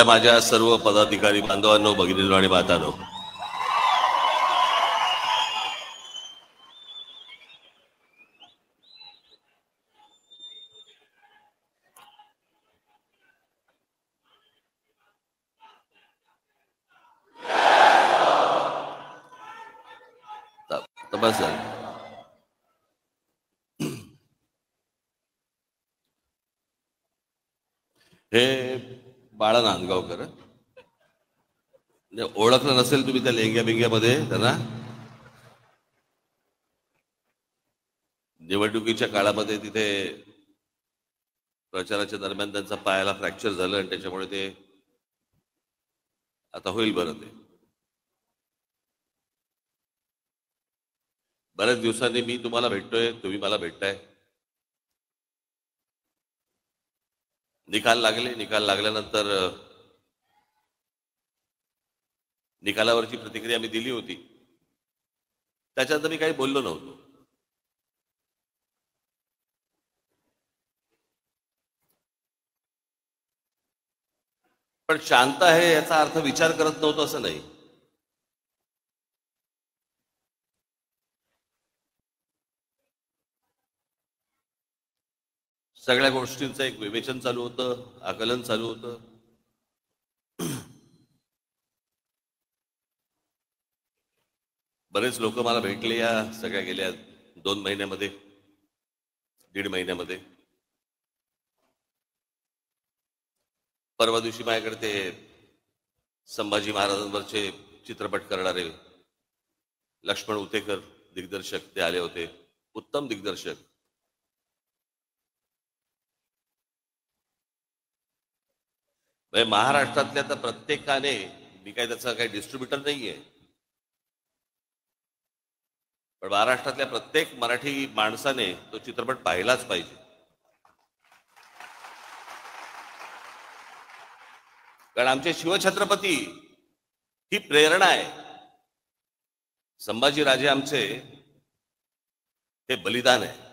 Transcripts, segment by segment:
माझ्या सर्व पदाधिकारी बांधवांनो, भगिनींनो आणि मातांनो, बस हे बाळा नांदगावकर, ओळखलं नसेल तुम्ही त्या लेंग्या बिंग्यामध्ये त्यांना. निवडणुकीच्या काळामध्ये तिथे प्रचाराच्या दरम्यान त्यांचा पायाला फ्रॅक्चर झालं आणि त्याच्यामुळे ते आता होईल बरं. ते बऱ्याच दिवसांनी मी तुम्हाला भेटतोय, तुम्ही मला भेटताय. निकाल लागल्यानंतर निकालावरची प्रतिक्रिया मी दिली होती. त्याच्यात मी काही बोललो नव्हतो. पण शांत आहे याचा अर्थ विचार करत नव्हतो असं नाही. सगळ्या गोष्टींचं एक विवेचन चालू होतं, आकलन चालू होतं. बरेच लोक मला भेटले या सगळ्या गेल्या 2 महिन्यामध्ये, 1.5 महिन्यामध्ये. परवा दिवशी माझ्याकडे ते संभाजी महाराजांवरचे चित्रपट करणारे लक्ष्मण उतेकर दिग्दर्शक ते आले होते. उत्तम दिग्दर्शक. महाराष्ट्रातल्या तर प्रत्येकाने, मी काय त्याचा काही डिस्ट्रीब्युटर नाहीये, पण महाराष्ट्रातल्या प्रत्येक मराठी माणसाने तो चित्रपट पाहिलाच पाहिजे. कारण आमचे शिवछत्रपती ही प्रेरणा आहे. संभाजीराजे आमचे हे बलिदान आहे.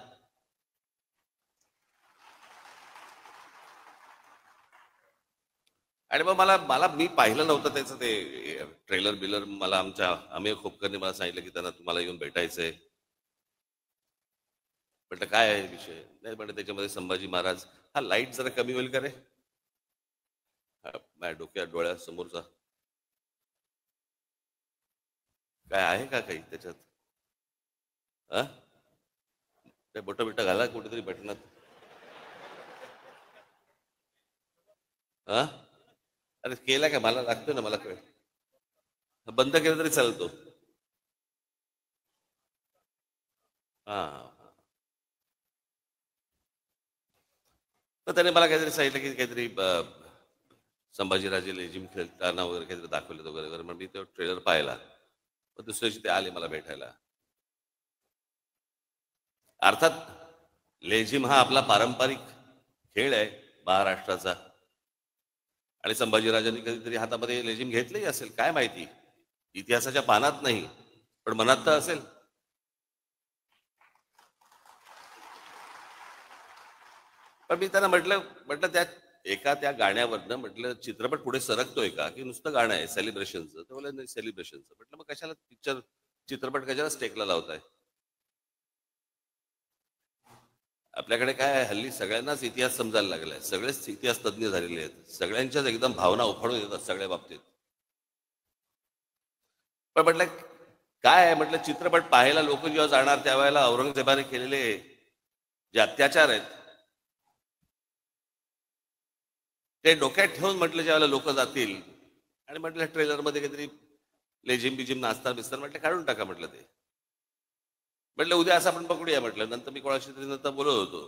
आणि मग मला मी पाहिलं नव्हतं त्याचं ते ट्रेलर बिलर. मला आमच्या अमेय खोपकरने मला सांगितलं की त्यांना तुम्हाला येऊन भेटायचंय. म्हटलं काय आहे विषय. नाही म्हटलं त्याच्यामध्ये संभाजी महाराज. हा लाईट जरा कमी होईल का रे, माझ्या डोक्यात डोळ्यासमोरचा काय आहे का काही त्याच्यात. ते बोटं बिटं घाला कुठेतरी बटनात. अरे केला का, मला लागतो ना, मला कळ. बंद केलं तरी चालतो. हा, तर त्याने मला काहीतरी सांगितलं की काहीतरी संभाजीराजे लेझिम खेळताना वगैरे काहीतरी दाखवलं वगैरे वगैरे. मग मी तो ट्रेलर पाहिला. मग दुसऱ्या दिवशी ते आले मला भेटायला. अर्थात लेझिम हा आपला पारंपरिक खेळ आहे महाराष्ट्राचा. आणि संभाजीराजांनी कधीतरी हातामध्ये लेझिम घेतलंही असेल, काय माहिती. इतिहासाच्या पानात नाही, पण मनात तर असेल. पण मी त्यांना म्हटलं त्या गाण्यावरनं म्हटलं चित्रपट पुढे सरकतोय का, की नुसतं गाणं आहे सेलिब्रेशनचं. तर बोला नाही, सेलिब्रेशनचं. म्हटलं मग कशाला चित्रपट कशाला स्टेकला लावताय. आपल्याकडे काय हल्ली सगळ्यांनाच इतिहास समजायला लागलाय. सगळेच इतिहास तज्ज्ञ झालेले आहेत. सगळ्यांच्याच एकदम भावना उफाळून येतात सगळ्या बाबतीत. पण म्हटलं काय आहे, म्हटलं चित्रपट पाहायला लोक जेव्हा जाणार त्यावेळेला औरंगजेबाने केलेले जे अत्याचार आहेत ते डोक्यात ठेवून म्हटलं ज्यावेळेला लोक जातील आणि म्हटलं ट्रेलरमध्ये काहीतरी लेझिम बिजिम नाचता बिस्तार, म्हटलं काढून टाका. म्हटलं ते म्हटलं उद्या असं आपण पकडूया. म्हटलं नंतर मी कोणाशी तरी नंतर बोलत होतो.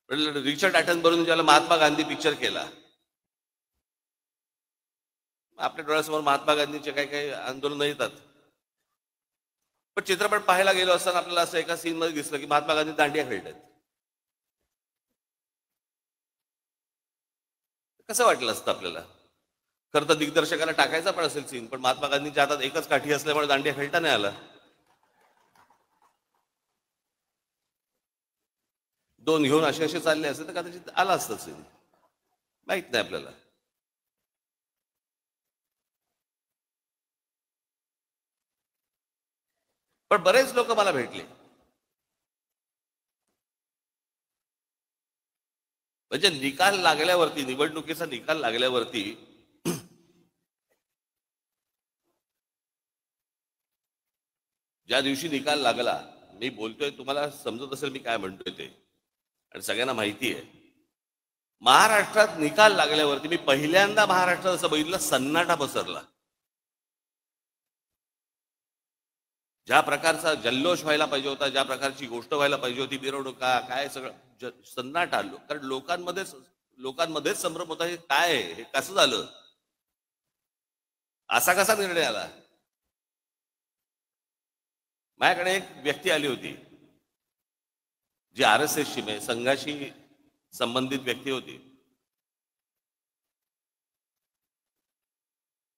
म्हटलं रिचर्ड ॲटनबरोबर ज्याला महात्मा गांधी पिक्चर केला, आपल्या डोळ्यासमोर महात्मा गांधीचे काही काही आंदोलन येतात. पण चित्रपट पाहायला गेलो असताना आपल्याला असं एका सीन मध्ये दिसलं की महात्मा गांधी दांडिया खेळतात. कसं वाटलं असतं आपल्याला. खरं तर दिग्दर्शकाला टाकायचा पण असेल सीन, पण महात्मा गांधींच्या हातात एकच काठी असल्यामुळे दांडिया खेळता नाही आला. 2 घेऊन असे चालले असेल तर कदाचित आला असतं सीन, माहित नाही आपल्याला. पण बरेच लोक मला भेटले, म्हणजे निकाल लागल्यावरती, निवडणुकीचा निकाल लागल्यावरती ज्या दिवशी निकाल लागला, मी बोलतोय, तुम्हाला समजत असेल मी काय म्हणतोय ते, आणि सगळ्यांना माहिती आहे. महाराष्ट्रात निकाल लागल्यावरती मी पहिल्यांदा महाराष्ट्रात असं बघितलं, सन्नाटा पसरला. ज्या प्रकारचा जल्लोष व्हायला पाहिजे होता, ज्या प्रकारची गोष्ट व्हायला पाहिजे होती, मिरवणुका काय सगळं सन्नाट आलो, कारण लोकांमध्येच संभ्रम होता. हे काय आहे, हे कसं झालं, असा कसा निर्णय आला. माझ्याकडे एक व्यक्ती आली होती जी RSSची, म्हणजे संघाशी संबंधित व्यक्ती होती.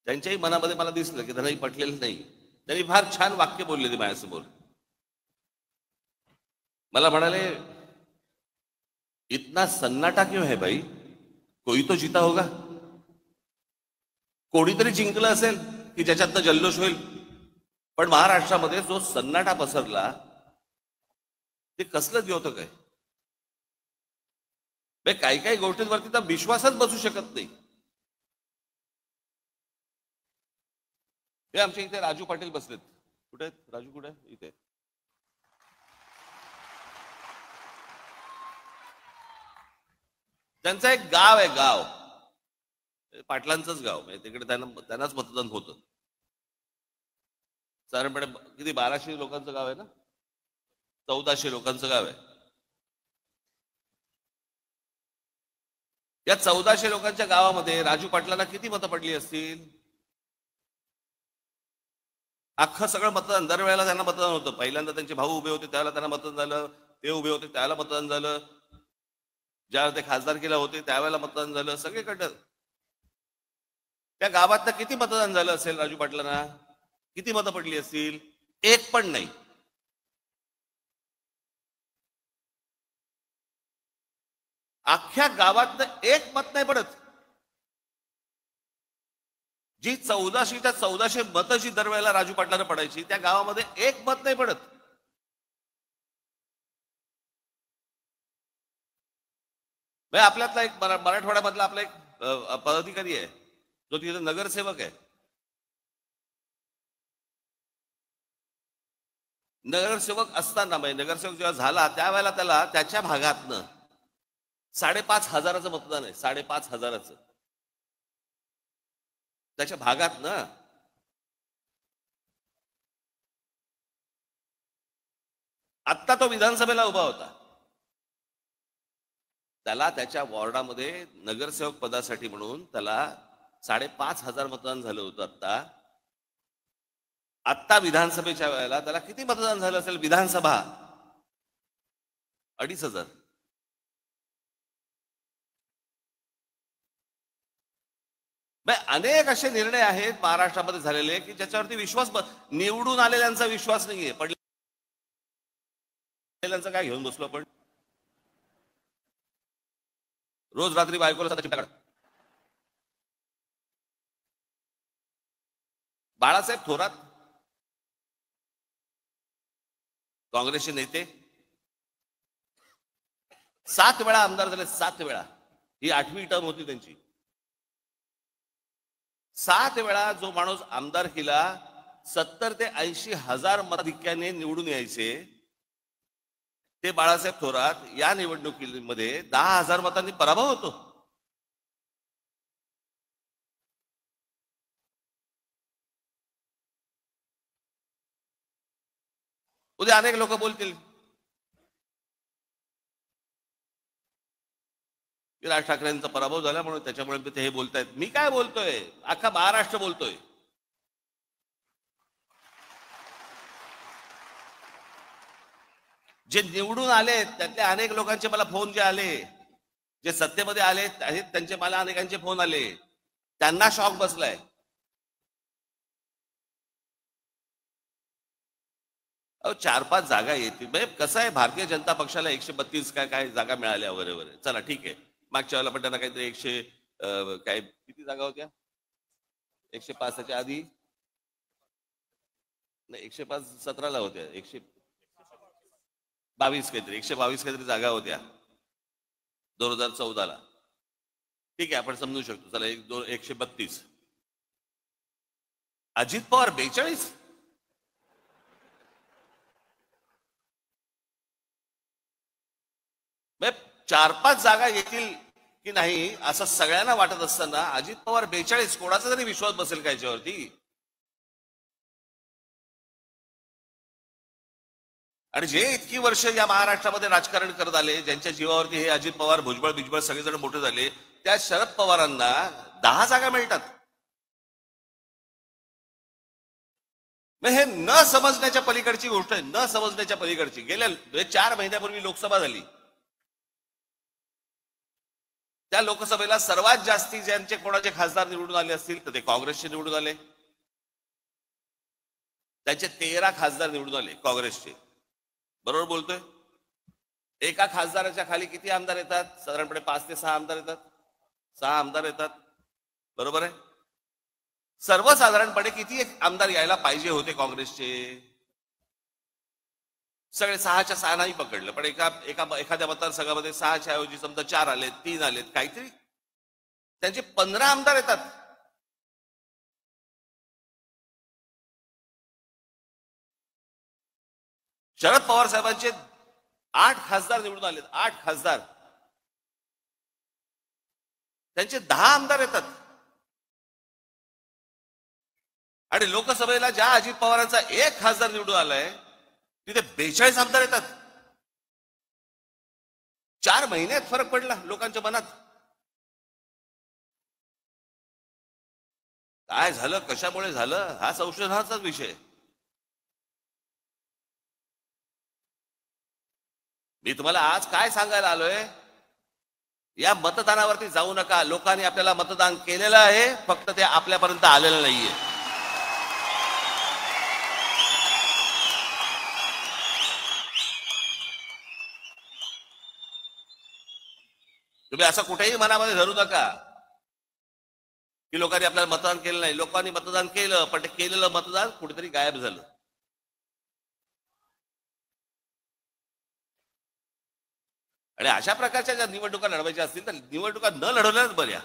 त्यांच्याही मनामध्ये मला दिसलं की त्यांनाही पटलेलं नाही. त्यांनी फार छान वाक्य बोलले ते माझ्यासमोर. मला म्हणाले, इतना सन्नाटा क्यों है भाई, कोई तो जीता होगा, कोणीतरी जिंकलं असेल की ज्याच्यातनं जल्लोष होईल. पण महाराष्ट्रामध्ये जो सन्नाटा पसरला ते कसलं होतं काय. काही काही गोष्टींवरती तर विश्वासच बसू शकत नाही. हे आमच्या इथे राजू पाटील बसलेत. कुठे आहेत राजू, कुठे इथे. त्यांचं एक गाव आहे, गाव पाटलांचंच गाव, म्हणजे तिकडे त्यांनाच मतदान होतं. साधारणपणे किती 1200 लोकांचं गाव आहे ना, 1400 लोकांचं गाव आहे. या 1400 लोकांच्या गावामध्ये राजू पाटलांना किती मतं पडली असतील. अख्खं सगळं मतदान, दरवेळेला त्यांना मतदान होतं. पहिल्यांदा त्यांचे भाऊ उभे होते त्यावेळेला त्यांना मतदान झालं, ते उभे होते त्यावेळेला मतदान झालं, ज्यावेळेला ते खासदारकीला होते त्यावेळेला मतदान झालं, सगळीकडं. त्या गावात किती मतदान झालं असेल राजू पाटलांना, किती मतं पडली असतील. एक पण नाही. अख्ख्या गावात एक मत नाही पडत. जी 1400 मतं जी दरवेळेला राजू पाटलांना पडायची, त्या गावामध्ये एक मत नाही पडत. आपल्यातला एक मराठवाड्यामधला आपला एक पदाधिकारी आहे जो तिथे नगरसेवक आहे. नगरसेवक असताना, म्हणजे नगरसेवक जेव्हा झाला त्यावेळेला त्याला त्याच्या भागातनं 5,500 मतदान आहे. 5,500 त्याच्या भागात ना. आत्ता तो विधानसभेला उभा होता, त्याला त्याच्या वॉर्डामध्ये नगरसेवक पदासाठी म्हणून त्याला 5,500 मतदान झालं होतं. आत्ता विधानसभेच्या वेळेला त्याला किती मतदान झालं असेल. विधानसभा 2,500. अनेक असे निर्णय आहेत महाराष्ट्रामध्ये झालेले की ज्याच्यावरती विश्वास, निवडून आलेल्यांचा विश्वास नाहीये. पडलेल्यांचा काय घेऊन बसलो आपण. रोज रात्री बायकोला बाळासाहेब थोरात काँग्रेसचे नेते 7 वेळा आमदार झाले. 7 वेळा, ही 8वी टर्म होती त्यांची. 7 वेळा जो माणूस आमदार केला, 70 ते 80,000 मताधिक्याने निवडून यायचे, ते बाळासाहेब थोरात या निवडणुकीमध्ये 10,000 मतांनी पराभव होतो. उद्या अनेक लोक बोलतील की राज ठाकरेंचा पराभव झाला म्हणून त्याच्यामुळे ते हे बोलतायत. मी काय बोलतोय, अख्खा महाराष्ट्र बोलतोय. जे निवडून आले त्यातल्या अनेक लोकांचे मला फोन जे आले, जे सत्तेमध्ये आले आहेत त्यांचे मला अनेकांचे फोन आले, त्यांना शॉक बसलाय. अहो 4-5 जागा येतील. म्हणजे कसं आहे, भारतीय जनता पक्षाला 132 काय जागा मिळाल्या वगैरे वगैरे, चला ठीक आहे. मागच्या वेळेला पण त्यांना काहीतरी 100 काय किती जागा होत्या, 105च्या आधी नाही 105-17 होत्या, 122 काहीतरी, 122 काहीतरी जागा होत्या 2014ला. ठीक आहे, आपण समजू शकतो. चला 132. अजित पवार 42. म्हणजे 4-5 जागा येतील की नाही असं सगळ्यांना वाटत असताना अजित पवार 42, कोणाचा तरी विश्वास बसेल का याच्यावरती? आणि जे इतकी वर्ष या महाराष्ट्रामध्ये राजकारण करत आले, ज्यांच्या जीवावरती हे अजित पवार, भुजबळ बिजबळ सगळेजण मोठे झाले, त्या शरद पवारांना 10 जागा मिळतात. हे न समजण्याच्या पलीकडची गोष्ट आहे, न समजण्याच्या पलीकडची. गेल्या 4 महिन्यापूर्वी लोकसभा झाली. त्या लोकसभेला सर्वात जास्ती ज्यांचे कोणाचे खासदार निवडून आले असतील तर ते काँग्रेसचे निवडून आले. त्यांचे 13 खासदार निवडून आले काँग्रेसचे. बरोबर बोलतोय? एका खासदाराच्या खाली किती आमदार येतात? साधारणपणे 5 ते 6 आमदार येतात. 6 आमदार येतात, बरोबर आहे. सर्वसाधारणपणे किती आमदार यायला पाहिजे होते काँग्रेसचे? सगळे 6च्या 6 नाही पकडलं, पण एखाद्या मतदारसंघामध्ये 6च्या ऐवजी समजा 4 आलेत, 3 आलेत, काहीतरी त्यांचे 15 आमदार येतात. शरद पवार साहेबांचे 8 खासदार निवडून आलेत. 8 खासदार, त्यांचे 10 आमदार येतात. आणि लोकसभेला ज्या अजित पवारांचा 1 खासदार निवडून आलाय तिथे 42 आमदार येतात. 4 महिन्यात फरक पडला लोकांच्या मनात. काय झालं, कशामुळे झालं, हा संशोधनाचाच विषय. मी तुम्हाला आज काय सांगायला आलोय, या मतदानावरती जाऊ नका. लोकांनी आपल्याला मतदान केलेलं आहे, फक्त ते आपल्यापर्यंत आलेलं नाहीये. तुम्ही असं कुठेही मनामध्ये धरू नका की लोकांनी आपल्याला मतदान केलं नाही. लोकांनी मतदान केलं, पण ते केलेलं मतदान कुठेतरी गायब झालं. आणि अशा प्रकारच्या ज्या निवडणुका लढवायच्या असतील तर निवडणुका न लढवल्याच बऱ्या.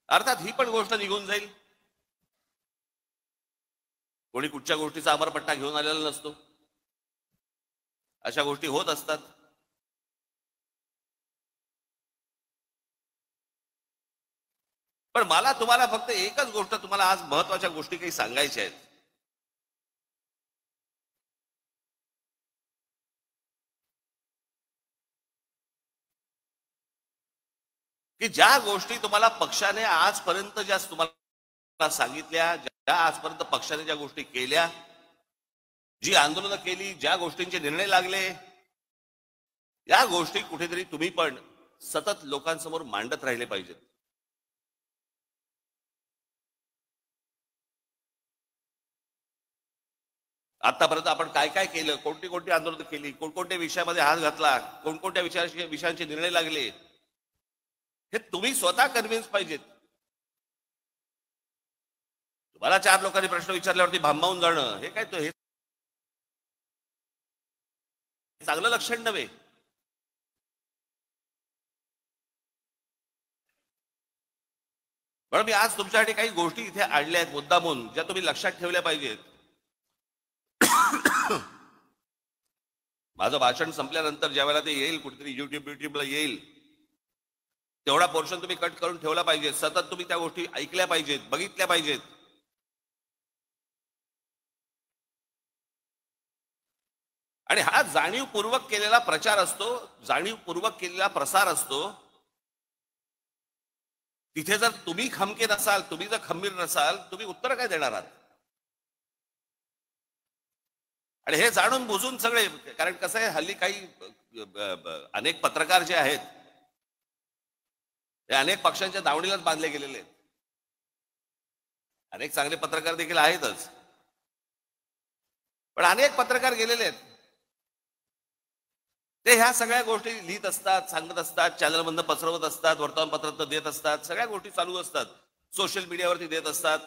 अर्थात ही पण गोष्ट निघून जाईल. कोणी कुठच्या गोष्टीचा अमरपट्टा घेऊन आलेला नसतो. अशा गोष्टी होत असतात. पण मला तुम्हाला फक्त एकच गोष्ट, तुम्हाला आज महत्वाच्या गोष्टी काही सांगायच्या आहेत. की ज्या गोष्टी तुम्हाला पक्षाने आजपर्यंत ज्या तुम्हाला सांगितल्या, ज्या आजपर्यंत पक्षाने ज्या गोष्टी केल्या, जी आंदोलनं केली, ज्या गोष्टींचे निर्णय लागले, या गोष्टी कुठेतरी तुम्ही पण सतत लोकांसमोर मांडत राहिले पाहिजेत. आतापर्यंत आपण काय काय केलं, कोणती कोणती आंदोलनं केली, कोणकोणत्या विषयामध्ये हात घातला, कोणकोणत्या विषयांचे निर्णय लागले, हे तुम्ही स्वतः कन्व्हिन्स पाहिजेत. तुम्हाला 4 लोकांनी प्रश्न विचारल्यावरती भांबावून जाणं, हे काय हे चांगलं लक्षण नव्हे. पण मी आज तुमच्यासाठी काही गोष्टी इथे आणल्या आहेत मुद्दामून, ज्या तुम्ही लक्षात ठेवल्या पाहिजेत. माझं भाषण संपल्यानंतर ज्या वेळेला ते येईल, कुठेतरी युट्यूबला येईल, तेवढा पोर्शन तुम्ही कट करून ठेवला पाहिजे. सतत तुम्ही त्या गोष्टी ऐकल्या पाहिजेत, बघितल्या पाहिजेत. आणि हा जाणीवपूर्वक केलेला प्रचार असतो, जाणीवपूर्वक केलेला प्रसार असतो. तिथे जर तुम्ही खमके नसाल, तुम्ही जर खंबीर नसाल, तुम्ही उत्तर काय देणार आहात? आणि हे जाणून बुजून सगळे, कारण कसं आहे, हल्ली काही अनेक पत्रकार जे आहेत हे अनेक पक्षांच्या दावणीलाच बांधले गेलेले आहेत. अनेक चांगले पत्रकार देखील आहेतच, पण अनेक पत्रकार गेलेले आहेत. ते ह्या सगळ्या गोष्टी लिहित असतात, सांगत असतात, चॅनलमधनं पसरवत असतात, वर्तमानपत्रात देत असतात, सगळ्या गोष्टी चालू असतात, सोशल मीडियावरती देत असतात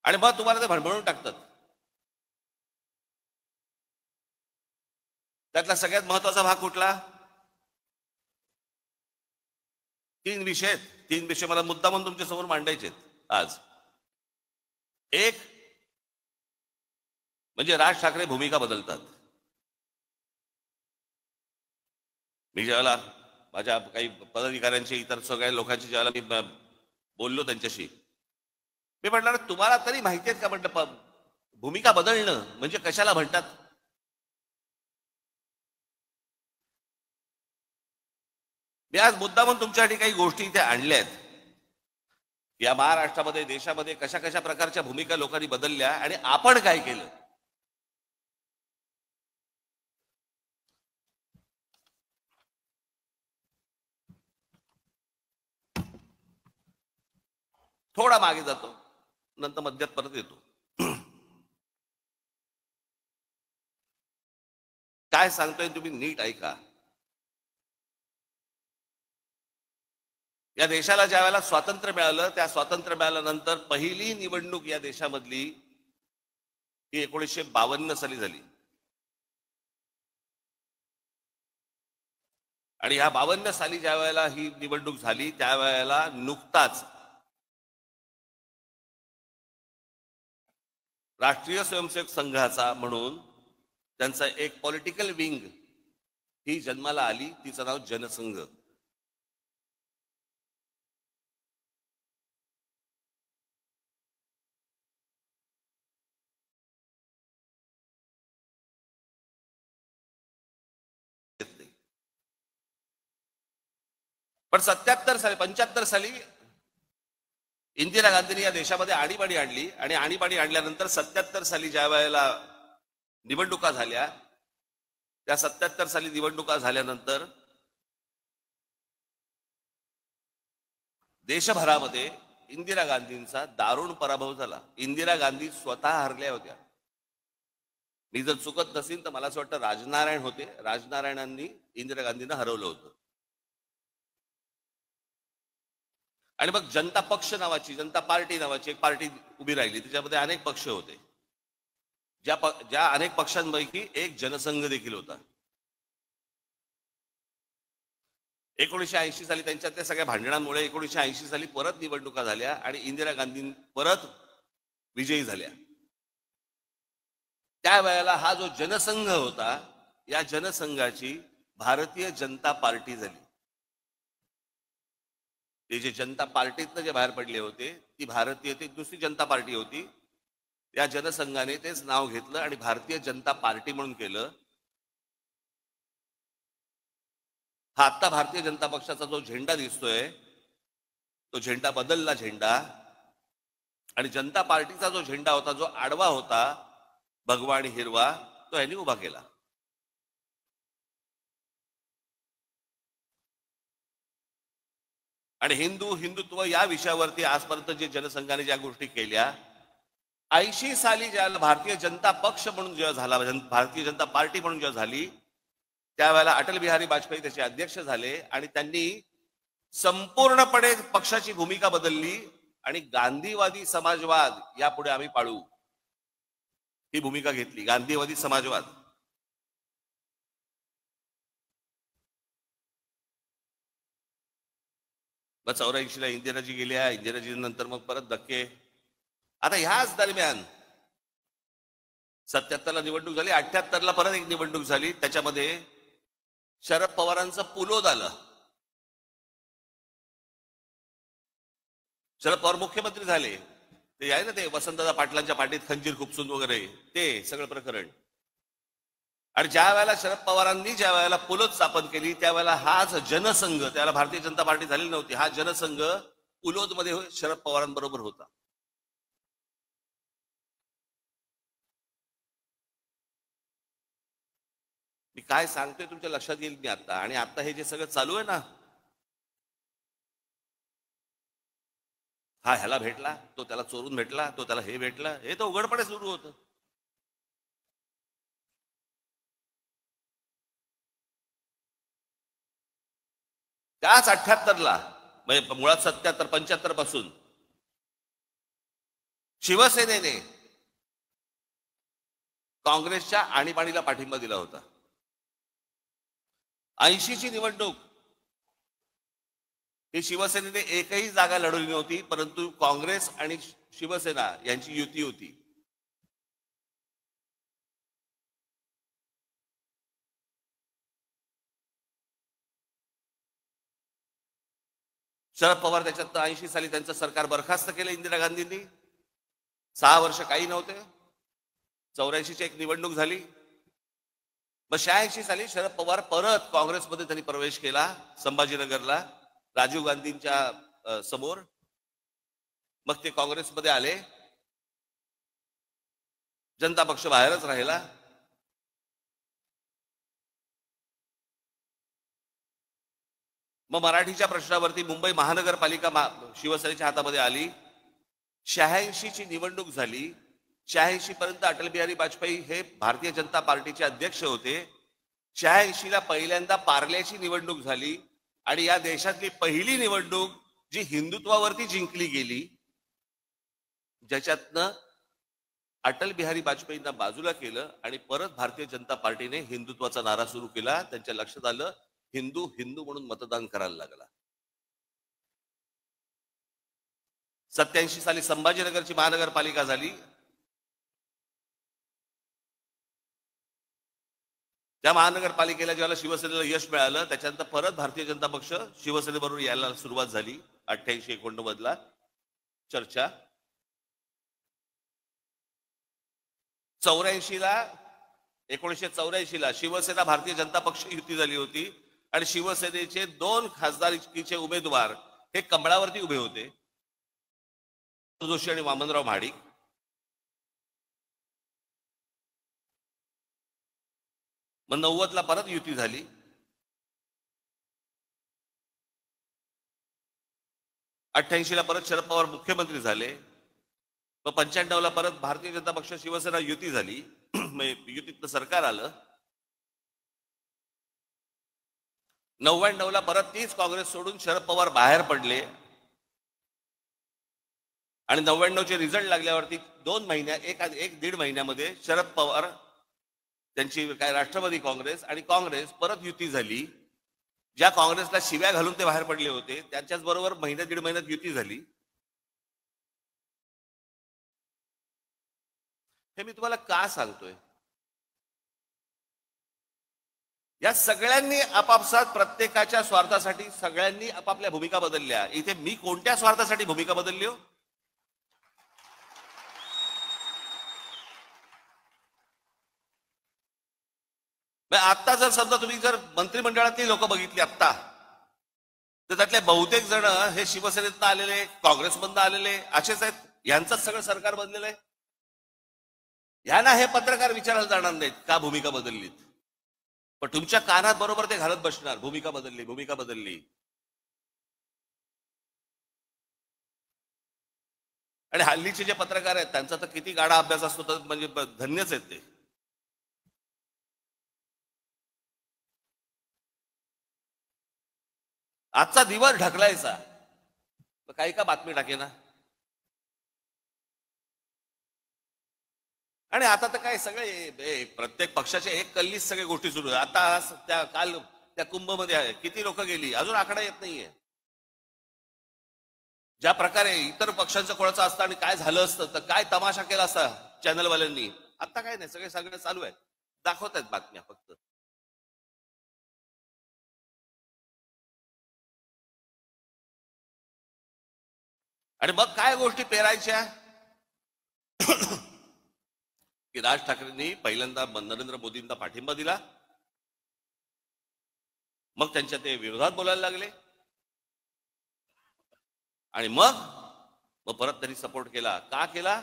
आणि मग तुम्हाला ते भणभणून टाकतात. त्यातला सगळ्यात महत्वाचा भाग कुठला? 3 विषय आहेत. 3 विषय मला मुद्दामून तुमच्या समोर मांडायचे आहेत आज. एक म्हणजे राज ठाकरे भूमिका बदलतात. मी ज्यावेळेला माझ्या काही पदाधिकाऱ्यांशी इतर सगळ्या लोकांशी ज्यावेळेला मी बोललो त्यांच्याशी, मी म्हटलं तुम्हाला तरी माहिती आहेत का म्हटलं भूमिका बदलणं म्हणजे कशाला म्हणतात? मी आज मुद्दामून तुमच्यासाठी काही गोष्टी इथे आणल्या आहेत. या महाराष्ट्रामध्ये देशामध्ये कशा कशा प्रकारच्या भूमिका लोकांनी बदलल्या आणि आपण काय केलं. थोडा मागे जातो, नंतर मध्यात परत येतो. काय सांगतोय तुम्ही नीट ऐका. या देशाला ज्या वेळेला स्वातंत्र्य मिळालं, त्या स्वातंत्र्य मिळाल्यानंतर पहिली निवडणूक या देशामधली ही 1952 साली झाली. आणि ह्या 52 साली ज्या वेळेला ही निवडणूक झाली, त्यावेळेला नुकताच राष्ट्रीय स्वयंसेवक संघाचा म्हणून त्यांचा एक पॉलिटिकल विंग ही जन्माला आली, तिचं नाव जनसंघ. पण 77 साली 75 साली इंदिरा गांधींनी या देशामध्ये आणीबाणी आणली आणि आणीबाणी आणल्यानंतर 77 साली ज्या वेळेला निवडणुका झाल्या, त्या 77 साली निवडणुका झाल्यानंतर देशभरामध्ये इंदिरा गांधींचा दारुण पराभव झाला. इंदिरा गांधी स्वतः हरल्या होत्या. मी जर चुकत नसेल तर मला असं वाटतं राजनारायण होते, राजनारायणांनी इंदिरा गांधींना हरवलं होतं. आणि मग जनता पक्ष नावाची, जनता पार्टी नावाची एक पार्टी उभी राहिली, त्याच्यामध्ये अनेक पक्ष होते. ज्या अनेक पक्षांपैकी एक जनसंघ देखील होता. 1980 साली त्यांच्यातल्या सगळ्या भांडणांमुळे 1980 साली परत निवडणुका झाल्या आणि इंदिरा गांधी परत विजयी झाल्या. त्यावेळेला हा जो जनसंघ होता, या जनसंघाची भारतीय जनता पार्टी झाली. ते जे जनता पार्टीतनं जे बाहेर पडले होते, ती भारतीय ती दुसरी जनता पार्टी होती. त्या जनसंघाने तेच नाव घेतलं आणि भारतीय जनता पार्टी म्हणून केलं. हा आता भारतीय जनता पक्षाचा जो झेंडा दिसतोय, तो झेंडा बदलला झेंडा. आणि जनता पार्टीचा जो झेंडा होता, जो आडवा होता, भगवा आणि हिरवा, तो यांनी उभा केला. आणि हिंदुत्व या विषयावरती आजपर्यंत जे जनसंघाने ज्या गोष्टी केल्या, 80 साली ज्या भारतीय जनता पक्ष म्हणून जेव्हा झाला, भारतीय जनता पार्टी म्हणून जेव्हा झाली, त्यावेळेला अटल बिहारी वाजपेयी त्याचे अध्यक्ष झाले आणि त्यांनी संपूर्णपणे पक्षाची भूमिका बदलली आणि गांधीवादी समाजवाद यापुढे आम्ही पाळू ही भूमिका घेतली. गांधीवादी समाजवाद. मग 84ला इंदिराजी गेल्या, इंदिराजी नंतर मग परत धक्के. आता ह्याच दरम्यान 77ला निवडणूक झाली, 78ला परत एक निवडणूक झाली, त्याच्यामध्ये शरद पवारांचं पुलोद आलं. शरद पवार मुख्यमंत्री झाले. ते आहे ना ते वसंतदादा पाटलांच्या पाठीत खंजीर खुपसून वगैरे ते सगळं प्रकरण. आणि ज्या वेळेला शरद पवारांनी ज्या वेळेला पुलोद स्थापन केली, त्यावेळेला हाच जनसंघ, त्याला भारतीय जनता पार्टी झालेली नव्हती, हा जनसंघ पुलोद मध्ये शरद पवारांबरोबर होता. मी काय सांगतोय तुमच्या लक्षात येईल मी आता. आणि आता हे जे सगळं चालू आहे ना, हा ह्याला भेटला, तो त्याला चोरून भेटला, तो त्याला हे भेटला, हे तर उघडपणे सुरू होतं. त्याच 78ला म्हणजे मुळात 77-75 पासून शिवसेनेने काँग्रेसच्या आणीबाणीला पाठिंबा दिला होता. 80ची निवडणूक ही शिवसेनेने एकही जागा लढवली नव्हती, परंतु काँग्रेस आणि शिवसेना यांची युती होती. शरद पवार त्याच्यात 80 साली त्यांचं सरकार बरखास्त केलं इंदिरा गांधींनी. 6 वर्ष काही नव्हते. 84ची एक निवडणूक झाली. मग 86 साली शरद पवार परत काँग्रेसमध्ये त्यांनी प्रवेश केला संभाजीनगरला राजीव गांधींच्या समोर. मग ते काँग्रेसमध्ये आले. जनता पक्ष बाहेरच राहिला. मग मराठीच्या प्रश्नावरती मुंबई महानगरपालिका शिवसेनेच्या हातामध्ये आली. 86ची निवडणूक झाली. 86 पर्यंत अटल बिहारी वाजपेयी हे भारतीय जनता पार्टीचे अध्यक्ष होते. 86ला पहिल्यांदा पार्ल्याची निवडणूक झाली आणि या देशातली पहिली निवडणूक जी हिंदुत्वावरती जिंकली गेली, ज्याच्यातनं अटल बिहारी वाजपेयींना बाजूला केलं आणि परत भारतीय जनता पार्टीने हिंदुत्वाचा नारा सुरू केला. त्यांच्या लक्षात आलं हिंदू हिंदू म्हणून मतदान करायला लागला. 87 साली संभाजीनगरची महानगरपालिका झाली. त्या महानगरपालिकेला ज्यावेळेला शिवसेनेला यश मिळालं, त्याच्यानंतर परत भारतीय जनता पक्ष शिवसेनेबरोबर यायला सुरुवात झाली. 88-89 चर्चा. 1984ला शिवसेना भारतीय जनता पक्ष युती झाली होती आणि शिवसेनेचे 2 खासदारकीचे उमेदवार हे कमळावरती उभे होते, जोशी आणि वामनराव महाडिक. मग 90ला परत युती झाली. 88ला परत शरद पवार मुख्यमंत्री झाले. मग 95ला परत भारतीय जनता पक्ष शिवसेना युती झाली. युतीतलं सरकार आलं. 99ला परत तीच काँग्रेस सोडून शरद पवार बाहेर पडले आणि 99चे रिझल्ट लागल्यावरती 2 महिन्या एक दीड महिन्यामध्ये शरद पवार त्यांची काय राष्ट्रवादी काँग्रेस आणि काँग्रेस परत युती झाली. ज्या काँग्रेसला शिव्या घालून ते बाहेर पडले होते त्यांच्याच बरोबर दीड महिन्यात युती झाली. हे मी तुम्हाला का सांगतोय? या सगळ्यांनी आपापसात प्रत्येकाच्या स्वार्थासाठी सगळ्यांनी आपापल्या भूमिका बदलल्या. इथे मी कोणत्या स्वार्थासाठी भूमिका बदलली हो? आता जर समजा तुम्ही जर मंत्रिमंडळातली लोक बघितली आता, तर त्यातले बहुतेक जण हे शिवसेनेतनं आलेले, काँग्रेसमधनं आलेले असेच आहेत. यांचंच सगळं सरकार बनलेलं आहे. यांना हे पत्रकार विचारायला जाणार नाहीत का भूमिका बदललीत, पण तुमच्या कानात बरोबर ते घालत बसणार भूमिका बदलली, भूमिका बदलली. आणि हल्लीचे जे पत्रकार आहेत त्यांचा तर किती गाडा अभ्यास असतो, तर म्हणजे धन्यच आहेत ते. आजचा दिवस ढकलायचा, काही का बातमी टाके ना. आणि आता तर काय सगळे प्रत्येक पक्षाचे एक कल्लीच सगळे गोष्टी सुरू आहे. आता काल त्या कुंभमध्ये आहे, किती लोक गेली अजून आकडा येत नाहीये. ज्या प्रकारे इतर पक्षांचं कोणाचं असतं आणि काय झालं असतं, तर काय तमाशा केला असता चॅनलवाल्यांनी. आता काय नाही, सगळं चालू आहे, दाखवत आहेत बातम्या फक्त. आणि मग काय गोष्टी पेरायच्या की राज ठाकरेंनी पहिल्यांदा नरेंद्र मोदींना पाठिंबा दिला, मग त्यांच्या ते विरोधात बोलायला लागले आणि मग परत त्यांनी सपोर्ट केला. का केला?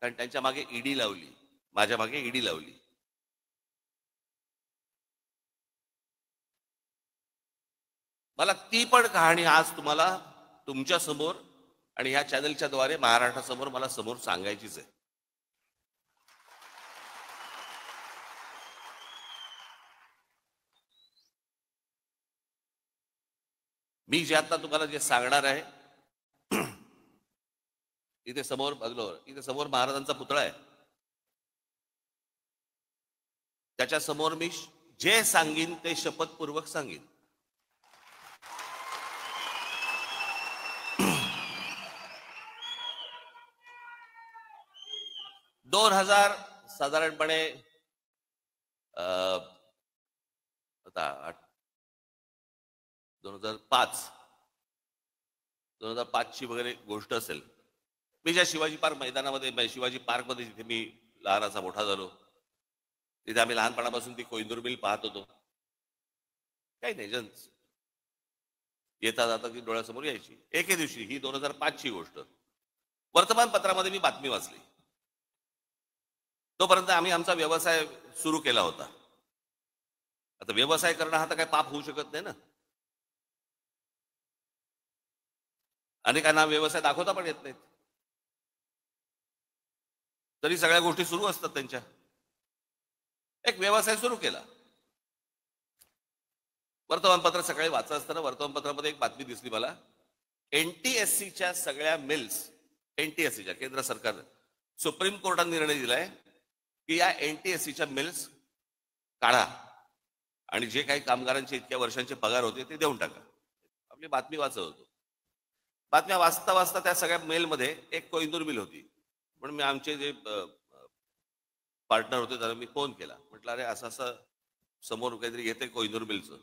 कारण त्यांच्या मागे ईडी लावली, माझ्या मागे ईडी लावली. मला ती पण कहाणी आज तुम्हाला तुमच्या समोर आणि ह्या चॅनलच्या द्वारे महाराष्ट्रासमोर मला समोर सांगायचीच आहे. मी जे आता तुम्हाला जे सांगणार आहे, इथे समोर बघलो, इथे समोर महाराजांचा पुतळा आहे. त्याच्या समोर मी जे सांगीन ते शपथपूर्वक सांगीन. साधारणपणे आता 2005 ची वगैरे गोष्ट असेल. मी ज्या शिवाजी पार्क मैदानामध्ये, शिवाजी पार्कमध्ये जिथे मी लहानाचा मोठा झालो, तिथे आम्ही लहानपणापासून ती कोइंदूर मिल पाहत होतो. काही नाही, जन्स येता जाता ती डोळ्यासमोर यायची. एके दिवशी, ही 2005 ची गोष्ट, वर्तमानपत्रामध्ये मी बातमी वाचली. तोपर्यंत आम्ही आमचा व्यवसाय सुरू केला होता. आता व्यवसाय करणं हा तर काही पाप होऊ शकत नाही ना. अनेकांना व्यवसाय दाखवता पण येत नाहीत, तरी सगळ्या गोष्टी सुरू असतात त्यांच्या. एक व्यवसाय सुरू केला. वर्तमानपत्र सकाळी वाचत असताना वर्तमानपत्रामध्ये एक बातमी दिसली मला. एनटीएससीच्या सगळ्या मिल्स, एनटीएससीच्या, केंद्र सरकार, सुप्रीम कोर्टाने निर्णय दिलाय की या एनटीएससीच्या मिल्स काढा आणि जे काही कामगारांचे इतक्या वर्षांचे पगार होते ते देऊन टाका. आपली बातमी वाचत होतो. बातम्या वाचता वाचता त्या सगळ्या मेलमध्ये एक कोइंदूर मिल होती. म्हणून मी आमचे जे पार्टनर होते त्यांना मी फोन केला. म्हटलं, अरे असं असं समोर काहीतरी येते कोइंदूर मिलचं.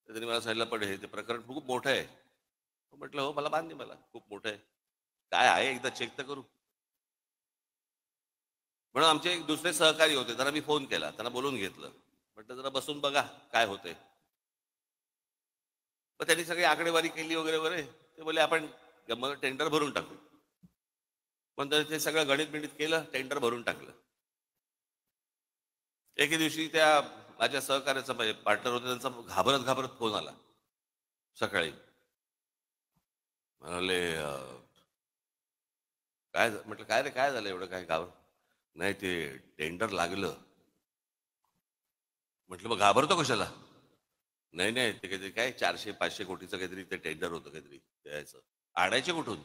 त्यांनी मला सांगितलं, पण हे ते प्रकरण खूप मोठं आहे. म्हटलं, हो मला मान्य, मला खूप मोठं आहे. काय आहे एकदा चेक तर करू. म्हणून आमचे एक दुसरे सहकारी होते, त्यांना मी फोन केला, त्यांना बोलून घेतलं. म्हटलं जरा बसून बघा काय होतंय. मग त्यांनी सगळी आकडेवारी केली वगैरे वगैरे. ते बोलले आपण टेंडर भरून टाकू. पण ते सगळं गणित बिणित केलं, टेंडर भरून टाकलं. एके दिवशी त्या माझ्या सहकार्याचा पार्टनर होते, त्यांचा घाबरत घाबरत फोन आला सकाळी. म्हणाले, काय? म्हटलं काय रे, काय झालं एवढं, काय घाबर? नाही ते टेंडर लागलं. म्हटलं मग घाबरतो कशाला? नाही नाही, ते काहीतरी काय 400-500 कोटीचं काहीतरी ते टेंडर होतं, काहीतरी द्यायचं. आणायचे कुठून?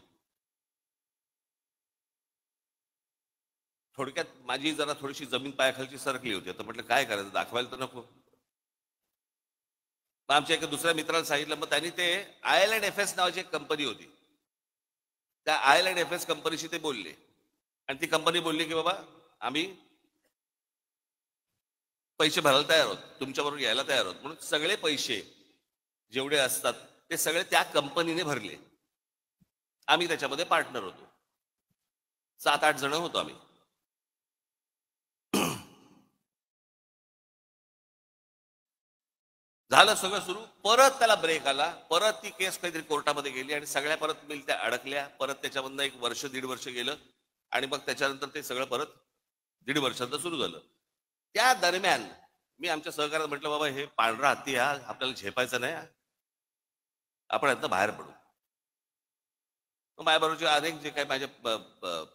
थोडक्यात माझी जरा थोडीशी जमीन पायाखालची सरकली होती. आता म्हटलं काय करायचं, दाखवायला तर नको. मग आमच्या एका दुसऱ्या मित्राला सांगितलं. मग त्यांनी ते आयलँड एफएस नावाची एक कंपनी होती, त्या आयलँड एफएस कंपनीशी ते बोलले. आणि ती कंपनी बोलली की बाबा आम्ही पैसे भरायला तयार आहोत, तुमच्याबरोबर यायला तयार आहोत. म्हणून सगळे पैसे जेवढे असतात ते सगळे त्या कंपनीने भरले. आम्ही त्याच्यामध्ये पार्टनर होतो. 7-8 जण होतो आम्ही. झालं सगळं सुरू. परत त्याला ब्रेक आला. परत ती केस काहीतरी कोर्टामध्ये गेली आणि सगळ्या परत मिल त्या अडकल्या. परत त्याच्यामधनं 1 वर्ष 1.5 वर्ष गेलं आणि मग त्याच्यानंतर ते सगळं परत 1.5 वर्षांचं सुरू झालं. त्या दरम्यान मी आमच्या सहकार्यात म्हटलं, बाबा हे पांढरा हत्ती हा आपल्याला झेपायचा नाही, आपण यातनं बाहेर पडू. मग माझ्याबरोबरचे अनेक जे काही माझे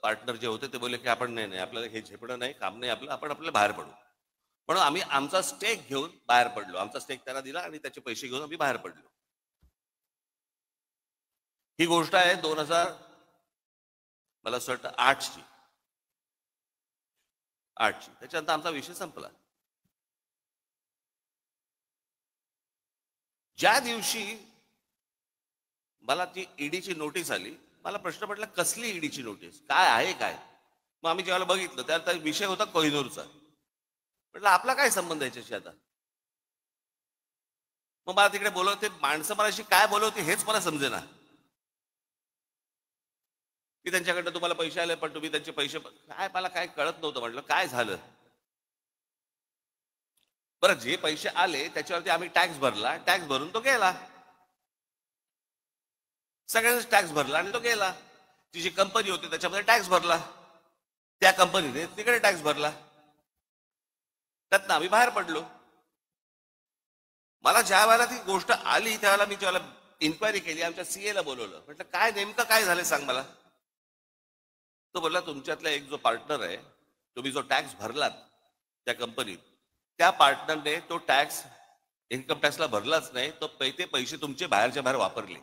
पार्टनर जे होते ते बोलले की आपण नाही, आपल्याला हे झेपणं नाही, काम नाही आपलं, आपण आपल्याला बाहेर पडू. म्हणून आम्ही आमचा स्टेक घेऊन बाहेर पडलो. आमचा स्टेक त्याला दिला आणि त्याचे पैसे घेऊन आम्ही बाहेर पडलो. ही गोष्ट आहे 2000 मला असं वाटतं 8ची. त्याच्यानंतर आमचा विषय संपला. ज्या दिवशी मला ती ईडीची नोटीस आली, मला प्रश्न पडला कसली ईडीची नोटीस, काय आहे काय? मग आम्ही जेव्हा बघितलं त्यात विषय होता कोहिनूरचा. म्हटलं आपला काय संबंध याच्याशी आता? मग मला तिकडे बोलवते माणसं, मलाशी काय बोलवते हेच मला समजेना. की त्यांच्याकडनं तुम्हाला पैसे आले पण तुम्ही त्यांचे पैसे काय, मला काय कळत नव्हतं. म्हटलं काय झालं? बरं, जे पैसे आले त्याच्यावरती आम्ही टॅक्स भरला, टॅक्स भरून तो गेला. सगळ्यांनीच टॅक्स भरला आणि तो गेला. ती जी कंपनी होती त्याच्यामध्ये टॅक्स भरला, त्या कंपनीने तिकडे टॅक्स भरला, त्यातनं आम्ही बाहेर पडलो. मला ज्या वेळेला ती गोष्ट आली त्यावेळेला मी ज्यावेळेला इन्क्वायरी केली, आमच्या सीएला बोलवलं. म्हटलं काय नेमकं काय झालं सांग मला. तो बोलला तुमच्यातला एक जो पार्टनर आहे, तुम्ही जो टॅक्स भरलात त्या कंपनीत, त्या पार्टनरने तो टॅक्स इन्कम टॅक्सला भरलाच नाही, तो ते पैसे तुमचे बाहेरच्या बाहेर वापरले.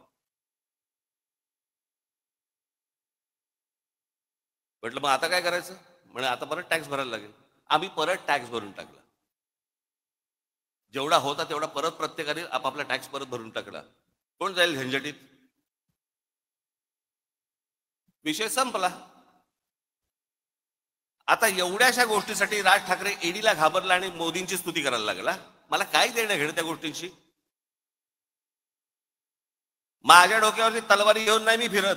म्हटलं मग आता काय करायचं? म्हणे आता परत टॅक्स भरायला लागेल. आम्ही परत टॅक्स भरून टाकला. जेवढा होता तेवढा परत प्रत्येकाने आपापला टॅक्स परत भरून टाकला. कोण जाईल झंझटीत? विषय संपला. आता एवढ्याशा गोष्टीसाठी राज ठाकरे ईडीला घाबरला आणि मोदींची स्तुती करायला लागला. मला काय देणं घेणं त्या गोष्टींशी? माझ्या डोक्यावरती तलवारी घेऊन नाही मी फिरत.